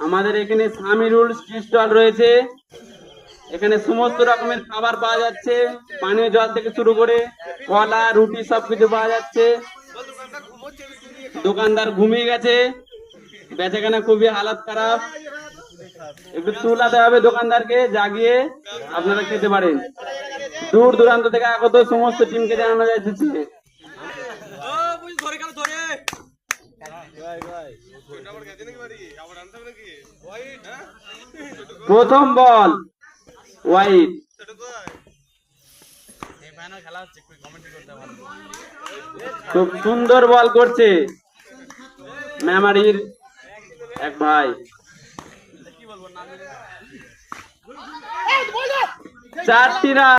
আমাদের এখানে Samirul tea stall রয়েছে। এখানে সমস্ত রকমের খাবার পাওয়া যাচ্ছে, পানীয় জল থেকে শুরু করে কলা রুটি সবকিছু পাওয়া যাচ্ছে। দোকানদার ঘুমিয়ে গেছে, বেচাকেনা খুবই হালাত খারাপ। একটু তুলাতে হবে দোকানদারকে, জাগিয়ে আপনারা খেতে পারেন। দূর দূরান্ত থেকে আগত সমস্ত টিমকে জানানো যাচ্ছে প্রথম বল ওয়াইড। খুব সুন্দর বল করছে মেমারির এক ভাই। চারটি রান।